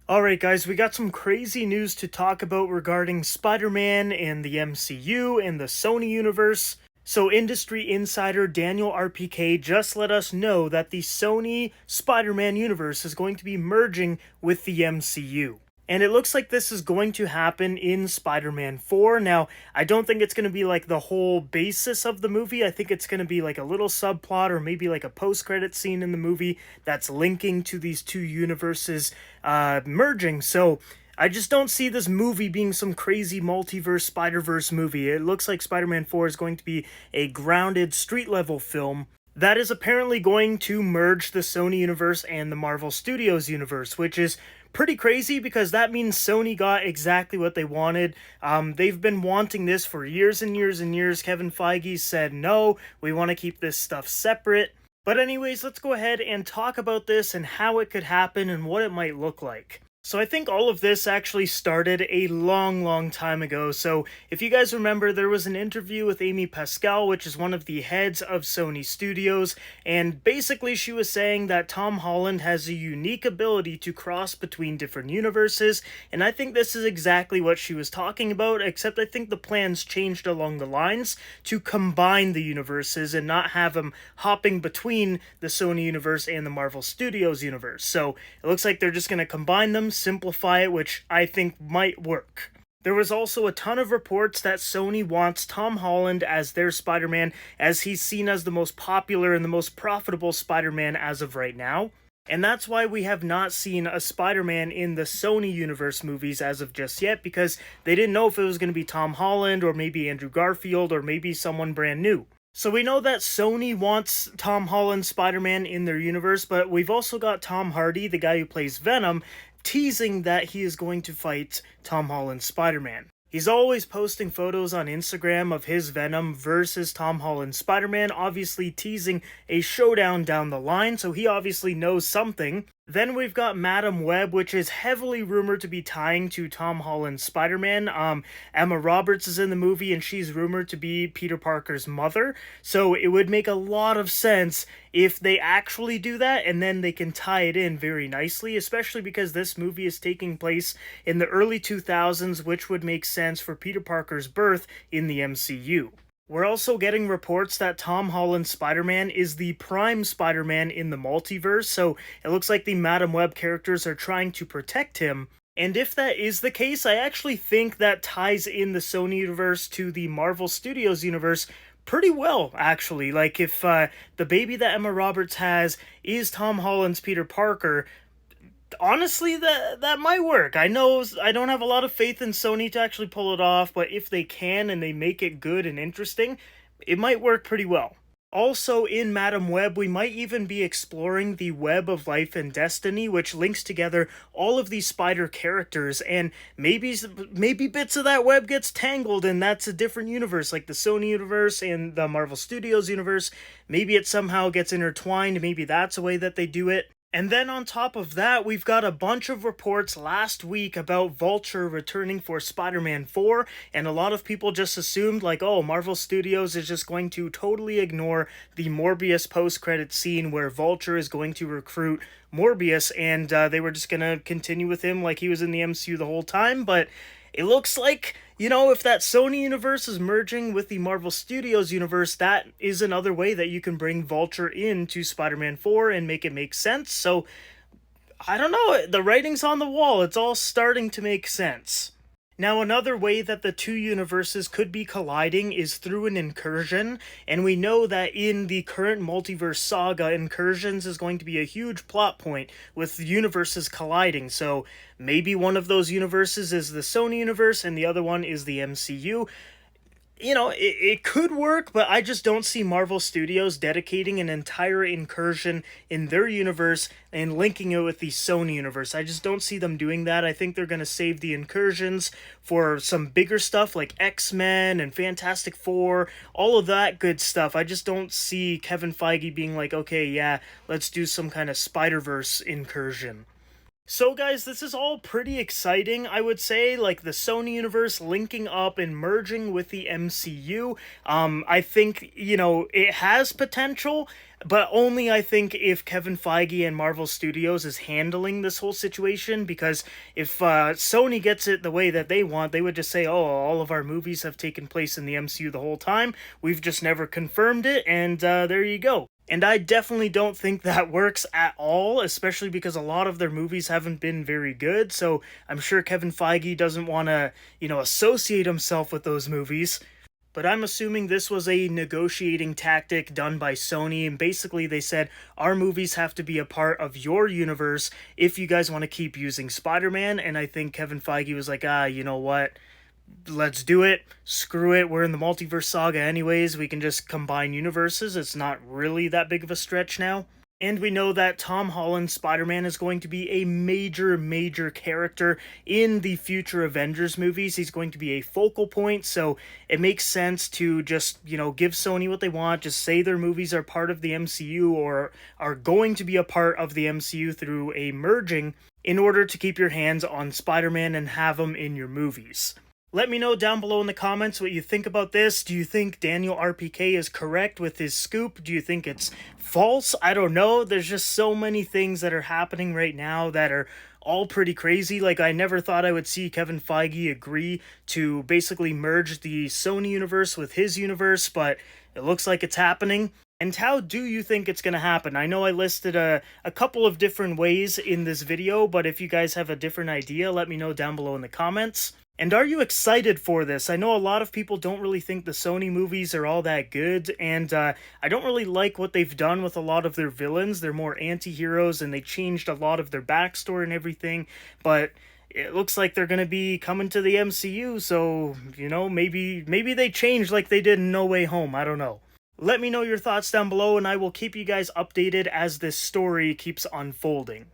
Alright guys, we got some crazy news to talk about regarding Spider-Man and the MCU and the Sony universe. So industry insider Daniel RPK just let us know that the Sony Spider-Man universe is going to be merging with the MCU. And it looks like this is going to happen in Spider-Man 4. Now, I don't think it's going to be like the whole basis of the movie. I think it's going to be like a little subplot or maybe like a post-credit scene in the movie that's linking to these two universes merging. So, I just don't see this movie being some crazy multiverse Spider-Verse movie. It looks like Spider-Man 4 is going to be a grounded street-level film that is apparently going to merge the Sony universe and the Marvel Studios universe, which is pretty crazy because that means Sony got exactly what they wanted. They've been wanting this for years and years and years. Kevin Feige said, no, we want to keep this stuff separate. But anyways, let's go ahead and talk about this and how it could happen and what it might look like. So I think all of this actually started a long time ago. So if you guys remember, there was an interview with Amy Pascal, which is one of the heads of Sony Studios, and basically she was saying that Tom Holland has a unique ability to cross between different universes, and I think this is exactly what she was talking about, except I think the plans changed along the lines to combine the universes and not have them hopping between the Sony universe and the Marvel Studios universe. So it looks like they're just going to combine them, simplify it, which I think might work. There was also a ton of reports that Sony wants Tom Holland as their Spider-Man, as he's seen as the most popular and the most profitable Spider-Man as of right now. And that's why we have not seen a Spider-Man in the Sony Universe movies as of just yet, because they didn't know if it was going to be Tom Holland or maybe Andrew Garfield or maybe someone brand new. So we know that Sony wants Tom Holland Spider-Man in their universe, but we've also got Tom Hardy, the guy who plays Venom, teasing that he is going to fight Tom Holland's Spider-Man. He's always posting photos on Instagram of his Venom versus Tom Holland's Spider-Man, obviously teasing a showdown down the line, so he obviously knows something. Then we've got Madam Web, which is heavily rumored to be tying to Tom Holland's Spider-Man. Emma Roberts is in the movie, and she's rumored to be Peter Parker's mother. So it would make a lot of sense if they actually do that, and then they can tie it in very nicely, especially because this movie is taking place in the early 2000s, which would make sense for Peter Parker's birth in the MCU. We're also getting reports that Tom Holland's Spider-Man is the prime Spider-Man in the multiverse, so it looks like the Madam Web characters are trying to protect him. And if that is the case, I actually think that ties in the Sony universe to the Marvel Studios universe pretty well, actually. Like, if the baby that Emma Roberts has is Tom Holland's Peter Parker, honestly, that might work. I know I don't have a lot of faith in Sony to actually pull it off, but if they can and they make it good and interesting, it might work pretty well. Also, in Madam Web, we might even be exploring the Web of Life and Destiny, which links together all of these spider characters, and maybe bits of that web gets tangled, and that's a different universe, like the Sony universe and the Marvel Studios universe. Maybe it somehow gets intertwined, maybe that's a way that they do it. And then on top of that, we've got a bunch of reports last week about Vulture returning for Spider-Man 4, and a lot of people just assumed, like, oh, Marvel Studios is just going to totally ignore the Morbius post-credit scene where Vulture is going to recruit Morbius, and they were just gonna continue with him like he was in the MCU the whole time, but it looks like, you know, if that Sony universe is merging with the Marvel Studios universe, that is another way that you can bring Vulture into Spider-Man 4 and make it make sense. So, I don't know, the writing's on the wall. It's all starting to make sense. Now, another way that the two universes could be colliding is through an incursion, and we know that in the current multiverse saga, incursions is going to be a huge plot point with universes colliding, so maybe one of those universes is the Sony universe and the other one is the MCU. You know, it could work, but I just don't see Marvel Studios dedicating an entire incursion in their universe and linking it with the Sony universe. I just don't see them doing that. I think they're going to save the incursions for some bigger stuff like X-Men and Fantastic Four, all of that good stuff. I just don't see Kevin Feige being like, okay, yeah, let's do some kind of Spider-Verse incursion. So guys, this is all pretty exciting, I would say, like the Sony universe linking up and merging with the MCU. I think, it has potential, but only I think if Kevin Feige and Marvel Studios is handling this whole situation, because if Sony gets it the way that they want, they would just say, oh, all of our movies have taken place in the MCU the whole time, we've just never confirmed it, and there you go. And I definitely don't think that works at all, especially because a lot of their movies haven't been very good. So I'm sure Kevin Feige doesn't want to, associate himself with those movies. But I'm assuming this was a negotiating tactic done by Sony, and basically they said, our movies have to be a part of your universe if you guys want to keep using Spider-Man, and I think Kevin Feige was like, you know what? Let's do it. Screw it. We're in the multiverse saga anyways. We can just combine universes. It's not really that big of a stretch now. And we know that Tom Holland's Spider-Man is going to be a major, major character in the future Avengers movies. He's going to be a focal point, so it makes sense to just, give Sony what they want. Just say their movies are part of the MCU or are going to be a part of the MCU through a merging in order to keep your hands on Spider-Man and have him in your movies. Let me know down below in the comments what you think about this. Do you think Daniel RPK is correct with his scoop? Do you think it's false? I don't know. There's just so many things that are happening right now that are all pretty crazy. Like, I never thought I would see Kevin Feige agree to basically merge the Sony universe with his universe, but it looks like it's happening. And how do you think it's going to happen? I know I listed a couple of different ways in this video, but if you guys have a different idea, let me know down below in the comments. And are you excited for this? I know a lot of people don't really think the Sony movies are all that good, and I don't really like what they've done with a lot of their villains. They're more anti-heroes, and they changed a lot of their backstory and everything, but it looks like they're going to be coming to the MCU, so, maybe they change like they did in No Way Home. I don't know. Let me know your thoughts down below, and I will keep you guys updated as this story keeps unfolding.